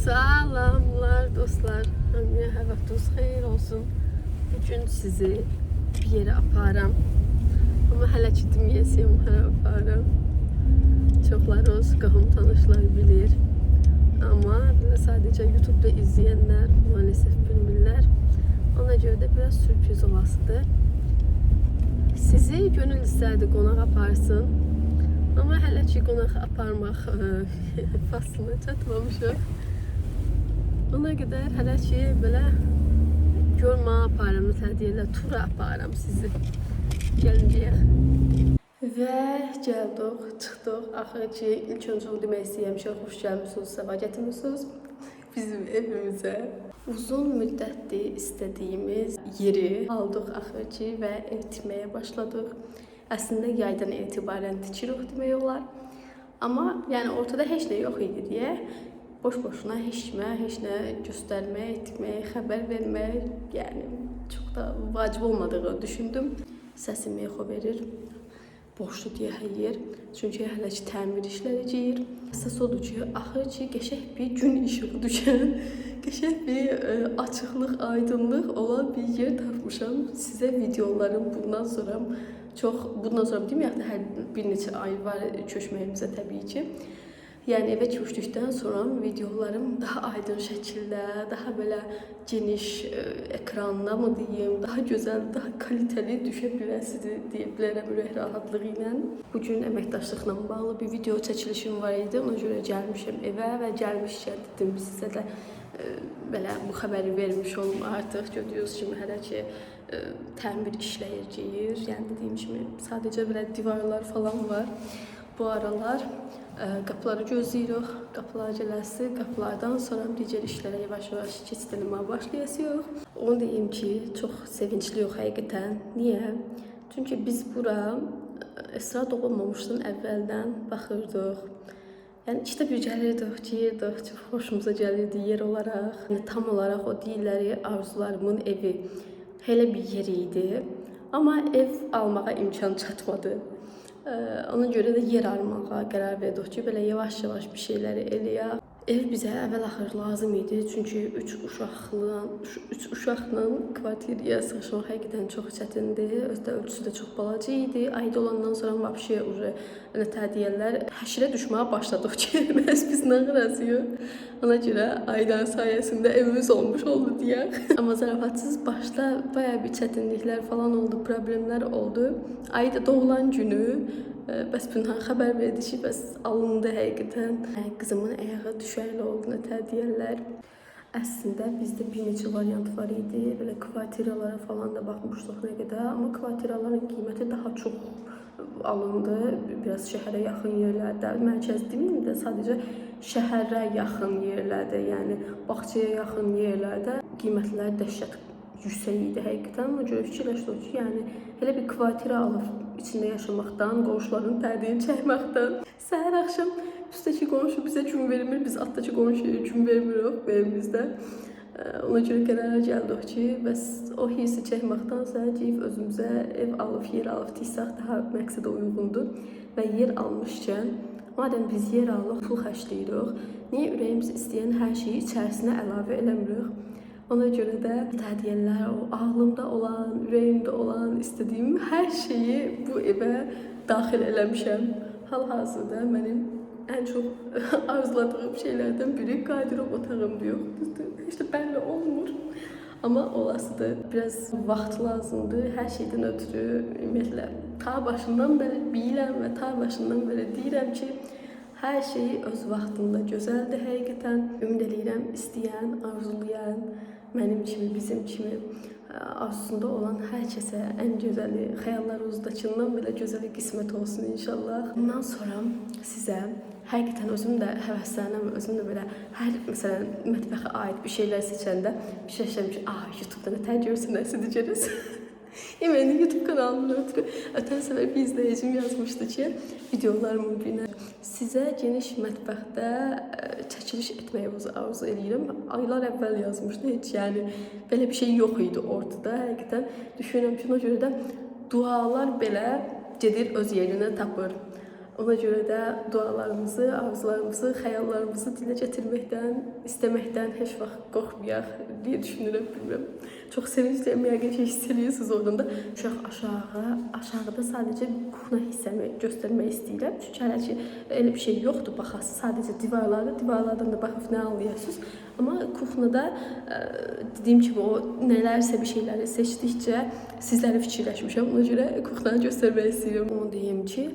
Salamlar dostlar. Hamıya vaxtınız xeyir olsun. Bugün sizi bir yere aparam. Ama hələ ki deməyəsiyəm, hara aparam. Çoxlarınız qohum tanışlar bilir. Amma sadəcə YouTube'da izləyənlər maalesef bilmirlər. Ona görə də biraz sürpriz olasıdır. Sizi gönül istərdi qonaq aparsın. Amma hələ ki qonaq aparmaq faslına çatmamışıq. Ona qədər hələ ki belə görmə aparam, məsələn deyirlər, tura aparam sizi. Gəlin deyək. Və gəldik, çıxdıq. Axır ki, ilk öncə demək istəyirəm ki, xoş gəlmişsiniz, səfa gətirmisiniz bizim evimizə. Uzun müddətdir istədiyimiz yeri aldıq axır ki və ev tikməyə başladıq. Əslində yaydan etibarən tikirik demək olar. Amma yəni ortada heç nə yox idi deyə boş-boşuna heç nə göstərmək, etmək, xəbər vermək, yəni çox da vacib olmadığını düşündüm. Səsim echo verir. Boşlu deyə həyir. Çünki hələ ki təmir işləri gedir. Əsas odur ki, axır ki qəşəng bir gün işığı düşən, qəşəng bir açıqlıq, aydınlıq olan bir yer tapmışam. Sizə videolarım bundan sonra deməyək də hər bir neçə ay var köçməyimizə təbii ki. Yəni evə köçdükdən sonra videolarım daha aydın şəkildə, daha belə geniş ekranda mı deyim, daha gözəl, daha kaliteli düşə biləsidir deyə bilərəm ürək rahatlığı ilə. Bugün əməkdaşlıqla bağlı bir video çəkilişim var idi. Ona görə gəlmişəm evə və gəlmişkən dedim sizə də belə bu xəbəri vermiş olum artıq. Gördüyünüz kimi hələ ki təmir işləyəcəyir. Yəni dediyim kimi sadəcə belə divarlar falan var. Bu aralar qapıları gözləyirik, qapılar gələsi, qapılardan sonra digər işlərə yavaş-yavaş keçirməyə başlayacağıq. Onu deyim ki, çox sevincliyik həqiqətən. Niyə? Çünki biz bura Esra doğulmamışdan əvvəldən baxırdıq. Yəni ikdə bir gəlirdik, girdik, çox xoşumuza gəlirdi yer olaraq. Yəni tam olaraq o deyirləri arzularımın evi elə bir yer idi. Amma ev almağa imkan çatmadı. Ona görə də yer almağa qərar verdik ki, belə yavaş-yavaş bir şeyləri eləyək. Ev bizə əvvəl-axır lazım idi, çünki 3 uşaqla kvartiraya sığışmaq həqiqətən çox çətindir. Özdə ölçüsü də çox balaca idi. Aid olandan sonra vəbşi nətər deyirlər, həşirə düşməyə başladıq ki, məhz biz nə qırasıyıq. Ona görə Aydan sayəsində evimiz olmuş oldu deyək. Amma zarafatsız başda bayağı bir çətinliklər falan oldu, problemlər oldu. Ayda doğulan günü bəs Pünhan xəbər verdi ki, bəs alındı həqiqətən. Qızımın ayağı düşərli oldu, nətər deyərlər. Əslində bizdə bir neçə variant var idi. Belə kvartiralara falan da baxmışdıq nə qədər. Amma kvartiraların qiyməti daha çox alındı. Biraz şəhərə yaxın yerlərdə. Mərkəz deməyim də sadəcə şəhərə yaxın yerlərdə, yəni bağçaya yaxın yerlərdə qiymətlər dəhşət yüksək idi həqiqətən. Ona görə fikirləşdik ki, yəni elə bir kvartira alıb içində yaşamaqdan, qonşuların dərdini çəkməkdən, səhər axşam üstdəki qonşu bizə gün vermir, biz altdakı qonşuya gün vermirik evimizdə. Ona görə qərara gəldik ki, bəs o hissi çəkməkdansa deyib özümüzə ev alıb, yer alıb tiksək daha məqsədə uyğundur. Və yer almışkən, madəm biz yer alıb, pul xərcləyirik, niyə ürəyimiz istəyən hər şeyi içərisinə əlavə eləmirik? Ona görə də təhdiyələr, o ağlımda olan, ürəyimdə olan, istədiyim hər şeyi bu evə daxil eləmişəm. Hal-hazırda mənim ən çox arzuladığım şeylərdən biri qardırop otağımdır. Heç də bəlli olmur. Amma olasıdır. Biraz vaxt lazımdır. Hər şeydən ötürü ümumiyyətlə ta başından bəri bilirəm və ta başından bəri deyirəm ki, hər şey öz vaxtında gözəldir həqiqətən. Ümid edirəm istəyən, arzulayan, mənim kimi, bizim kimi arzusunda olan hər kəsə ən gözəli, xəyallarınızdakından belə gözəli qismət olsun inşallah. Bundan sonra sizə həqiqətən özüm də həvəslənəm, özüm də belə hər məsələn mətbəxə aid bir şeylər seçəndə fikirləşirəm ki, YouTube-da nətər görsünlər görürüz. Yeməyin YouTube kanalımın ötürü ötən səfər bir izləyicim yazmışdı ki, videolarımın birinə sizə geniş mətbəxdə çəkiliş etməyi arzu edirəm. Aylar əvvəl yazmışdı, heç yəni belə bir şey yox idi ortada. Həqiqətən düşünürəm ki, ona görə də dualar belə gedir öz yerinə tapır. Ona görə də dualarımızı, arzularımızı, xəyallarımızı dilə gətirməkdən, istəməkdən heç vaxt qorxmayaq deyə düşünürəm, bilmirəm. Çox sevincliyəm, yəqin ki, hiss edirsiniz oradan da. Aşağıda sadəcə kuxna hissəmi göstərmək istəyirəm. Çünki hələ ki, elə bir şey yoxdur, baxasınız. Sadəcə divarlardan da baxıb nə anlayırsınız. Amma kuxnada dediyim kimi o nələrsə bir şeyləri seçdikcə sizləri fikirləşmişəm. Ona görə kuxnanı göstərmək istəyirəm. Onu deyim ki,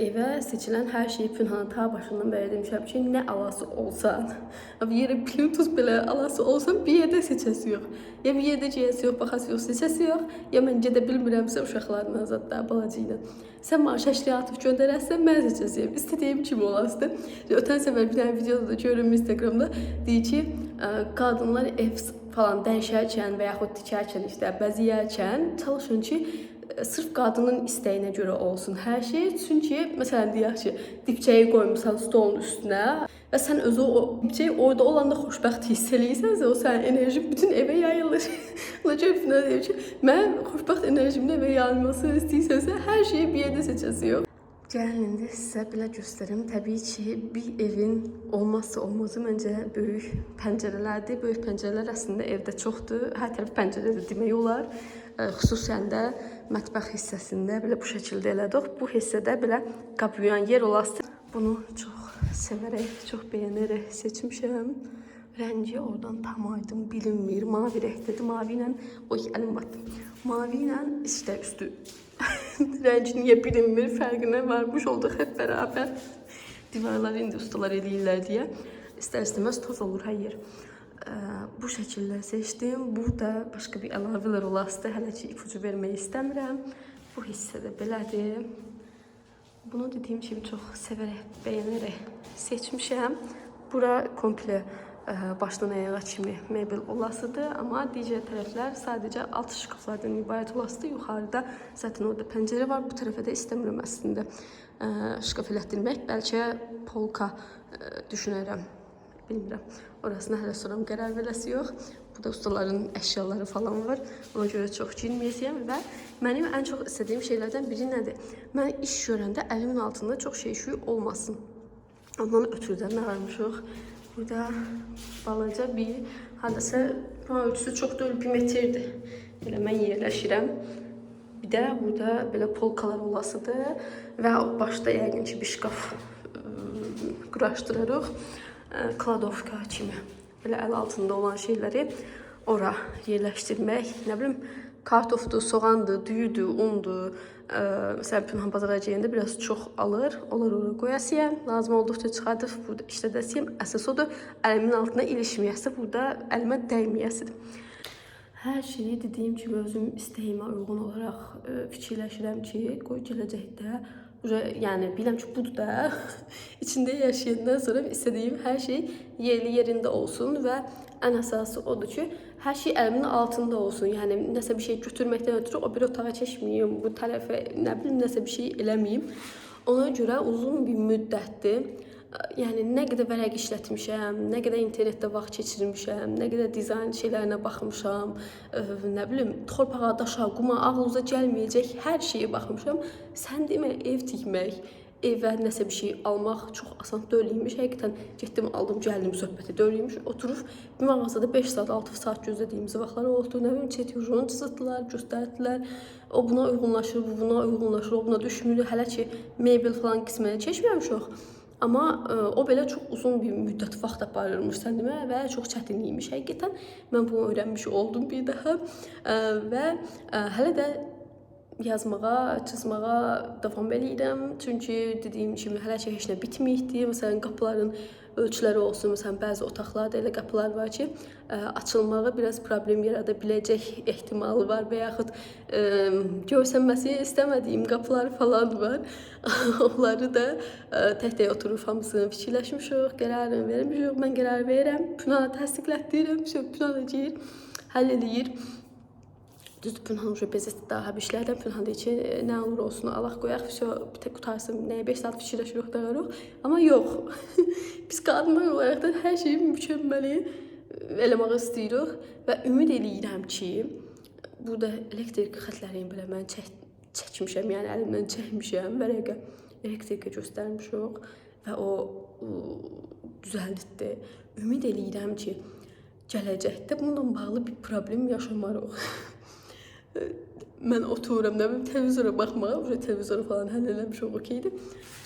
evə seçilən hər şeyi Pünhanın ta başından bəri demişəm ki, nə alası olsan, bir yerə Bluetooth belə alası olsan bir yerdə seçəsi yox. Ya bir yerdə geyəsi yox, baxası yox, seçəsi yox, ya mən gedə bilmirəmsə uşaqlarla azadda, balacı ilə. Sən mənə şəkli atıb göndərəsən, mən seçəsiyəm. İstədiyim kimi olasın. Ötən səfər bir dənə videoda da görürüm Instagramda, deyir ki, qadınlar ev falan dəyişərkən və yaxud tikərkən, işte bəzəyərkən çalışın ki, sırf qadının istəyinə görə olsun hər şey. Çünki məsələn deyək ki, dibçəyi qoymusan stolun üstünə və sən özü o dibçəyi orada olanda xoşbəxt hiss eləyirsənsə, o sənin enerjin bütün evə yayılır. Ona görə Pünar deyir ki, mən xoşbəxt enerjimin evə yayılmasını istəyirsənsə, hər şeyi bir yerdə seçəsi yox. Gəlin indi sizə belə göstərim. Təbii ki, bir evin olmazsa olmazı məncə böyük pəncərələrdir. Böyük pəncərələr əslində evdə çoxdur. Hər tərəf pəncərədir demək olar. Xüsusən də mətbəx hissəsində belə bu şəkildə elədik. Bu hissədə belə qab yuyan yer olası. Bunu çox sevərək, çox bəyənərək seçmişəm. Rəngi oradan tam aydın bilinmir. Mavi rəngdədir. Mavi ilə, oy əlim batdı. Mavi ilə işte üstü. Rəngi niyə bilinmir, fərqinə varmış olduq hep bərabər. Divarları indi ustalar eləyirlər deyə. İstər-istəməz toz olur hər yer. Bu şəkildə seçdim. Burada başqa bir əlavələr olasıdır. Hələ ki ipucu vermək istəmirəm. Bu hissədə belədir. Bunu dediyim kimi çox sevərək, bəyənərək seçmişəm. Bura komple başdan ayağa kimi mebel olasıdır. Amma digər tərəflər sadəcə alt şkaflardan ibarət olasıdır. Yuxarıda zaten orada pəncərə var. Bu tərəfə də istəmirəm əslində şkaf elətdirmək. Bəlkə polka düşünərəm. Bilmirəm. Orasına hələ soram qərar verəsi yox. Burada ustaların əşyaları falan var. Ona görə çox girməyəcəyəm və mənim ən çox istədiyim şeylərdən biri nədir? Mən iş görəndə əlimin altında çox şey olmasın. Ondan ötürü də nə varmışıq? Burada balaca bir hadəsə ölçüsü çox da 1 metrdir. Elə mən yerləşirəm. Bir də burada belə polkalar olasıdır və başda yəqin ki bir şkaf quraşdırarıq. Kladovka kimi belə əl altında olan şeyləri ora yerləşdirmək, nə bilim, kartofdur, soğandır, düyüdür, undur. Məsələn, Pünhan bazara geyəndə biraz çox alır, onlar ora qoyasıyam, lazım olduqca çıxardıb burada işlədəsiyəm. Əsas odur, əlimin altına ilişməyəsi, burada əlimə dəyməyəsidir. Hər şeyi dediyim kimi özüm istəyimə uyğun olaraq fikirləşirəm ki, qoy gələcəkdə, yəni biləm ki, budur da içində yaşayandan sonra istədiyim hər şey yerində olsun və ən əsası odur ki, hər şey əlimin altında olsun. Yəni nəsə bir şey götürməkdən ötürü o bir otağa keçməyim, bu tərəfə nə bilim nəsə bir şey eləməyim. Ona görə uzun bir müddətdir. Yəni nə qədər vərəq işlətmişəm, nə qədər internetdə vaxt keçirmişəm, nə qədər dizayn şeylərinə baxmışam, nə bilim, torpağa, daşa, quma, ağlınıza gəlməyəcək hər şeyə baxmışam. Sən demə, ev tikmək, evə nəsə bir şey almaq çox asan deyilmiş. Həqiqətən getdim, aldım, gəldim, söhbəti deyilmiş. Oturub bir mağazada 5 saat, 6 saat gözlədiyimiz vaxtlar oldu. Nə bilim, çetiyorunu çizitdilər, göstərdilər. O buna uyğunlaşır, bu buna uyğunlaşır, o buna düşmür. Hələ ki, mebel falan qisməni keçməmişik. Amma o belə çox uzun bir müddət vaxt aparırmış səndimə və çox çətinliymiş həqiqətən. Mən bunu öyrənmiş oldum bir daha və hələ də yazmağa, çizmağa davam edirəm. Çünki dediyim kimi hələ ki heç nə bitməyibdi. Məsələn, qapıların ölçüləri olsun. Məsələn, bəzi otaqlarda elə qapılar var ki, açılmağı biraz problem yarada biləcək ehtimalı var və yaxud görsənməsi istəmədiyim qapılar falan var. Onları da tək-tək oturub hamısını fikirləşmişik, qərarını vermişik. Mən qərar verirəm, Pünhan'a təsdiqlətdirirəm, Pünhan eləyir, həll eləyir. Düzdür, Pünhan bezətdi daha bir işlərdən. Pünhan deyir ki, nə olur olsun, Allah qoyaq, bir tək qutarsın, nəyə 5 saat fikirləşirik, dağırıq. Amma yox, biz qadınlar olaraq da hər şeyi mükəmməli eləmək istəyirik və ümid eləyirəm ki, burada elektrik xətlərini belə mən çəkmişəm, yəni əlimdən çəkmişəm vərəqə. elektrikə göstərmişik və o düzəldildi. Ümid eləyirəm ki, gələcəkdə bununla bağlı bir problem yaşamarıq. Mən otururam, nə bilim, televizora baxmağa, televizora falan həll eləmişik, okeydir.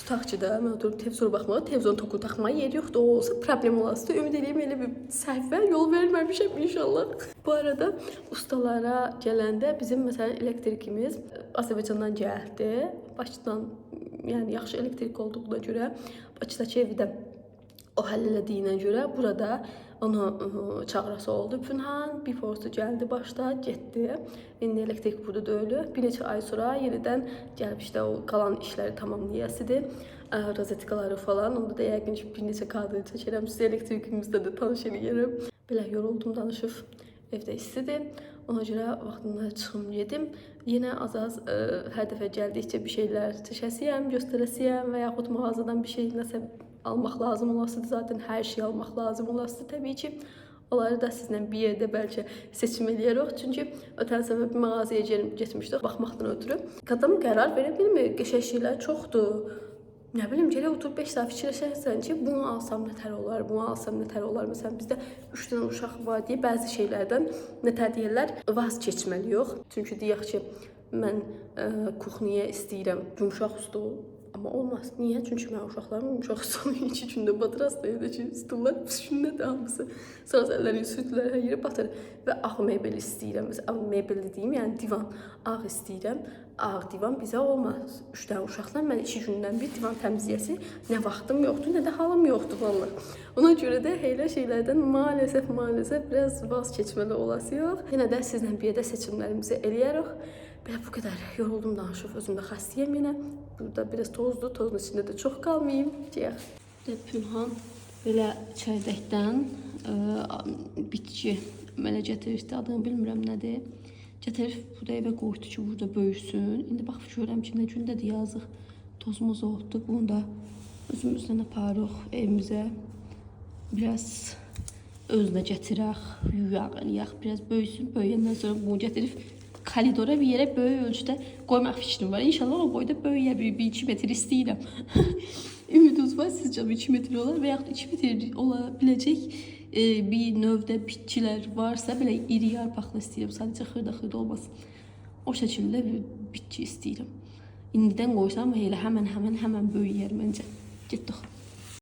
Tutaq ki də, mən oturup televizora baxmağa, televizorun toku taxmağa yer yoxdur, o olsa problem olasıdır. Ümid edeyim elə bir səhvə yol verməmişəm inşallah. Bu arada ustalara gələndə bizim məsələn elektrikimiz Azərbaycandan gəldi. Bakıdan, yəni yaxşı elektrik olduğuna görə, Bakıdakı evdə o həll elədiyinə görə burada onu çağırası oldu. Pünhan bir forsu gəldi başda, getdi. İndi elektrik burada döyülür. Bir neçə ay sonra yenidən gəlib işte o qalan işləri tamamlayasıdır. Rozetkaları falan. Onda da yəqin ki bir neçə kadr çəkərəm. Sizə elektrikimizdə də tanış eləyərəm. Belə yoruldum danışıb. Evdə istidir. Ona görə vaxtında çıxım yedim. Yenə az-az hər dəfə gəldikcə bir şeylər çəkəsiyəm, göstərəsiyəm və yaxud mağazadan bir şey nəsə almaq lazım olasıdır. Zaten hər şey almaq lazım olasıdır təbii ki. Onları da sizlə bir yerdə bəlkə seçim eləyərək. Çünki ötən səfər bir mağazaya getmişdik baxmaqdan ötürü. Adam qərar verə bilmir. Qəşəng şeylər çoxdur. Nə bilim, gərək oturub 5 saat fikirləşərsən ki, bunu alsam nətər olar, bunu alsam nətər olar. Məsələn, bizdə 3 dənə uşaq var deyə bəzi şeylərdən nətər deyirlər, vaz keçməliyik. Çünki deyək ki, mən kuxniyə istəyirəm yumşaq stul. Amma olmaz. Niyə? Çünki mən uşaqlarım yumşaq stolun 2 gündə batırasın evdəki stullar püskündədir hamısı. Sonra əllərini sürdülər, hər yerə batır. Və ağ mebel istəyirəm. Məsələn, mebel dediyim, yəni divan. Ağ istəyirəm. Ağ divan bizə olmaz. 3 dənə uşaqlar mən 2 gündən bir divan təmizləyəsi nə vaxtım yoxdur, nə də halım yoxdur vallahi. Ona görə də elə şeylərdən maalesef biraz vaz keçməli olasıyıq. Yenə də sizlə bir yerdə seçimlərimizi eləyərik. Belə bu qədər yoruldum danışıb, özümdə xəstəyəm yenə. Burada biraz tozdur, tozun içində də çox qalmayayım. Deyək. Pünhan belə çərdəkdən bitki mənə gətirdi, adını bilmirəm nədir. Gətirib burada evə qoydu ki, burada böyüsün. İndi baxıb görəm ki, nə gündədir yazıq. Tozumuz oldu. Bunu da özümüzdən aparıq evimizə. Biraz özünə gətirək, yuyaq, biraz böyüsün. Böyüyəndən sonra bunu gətirib koridora bir yerə böyük ölçüdə qoymaq fikrim var. İnşallah o boyda böyüyə bir 2 metr istəyirəm. Ümidiniz var sizcə 2 metr olar və yaxud 2 metr ola biləcək bir növdə bitkilər varsa belə iri yarpaqlı istəyirəm. Sadəcə xırda olmasın. O şəkildə bir bitki istəyirəm. İndidən qoysam elə həmən böyüyər məncə. Getdik.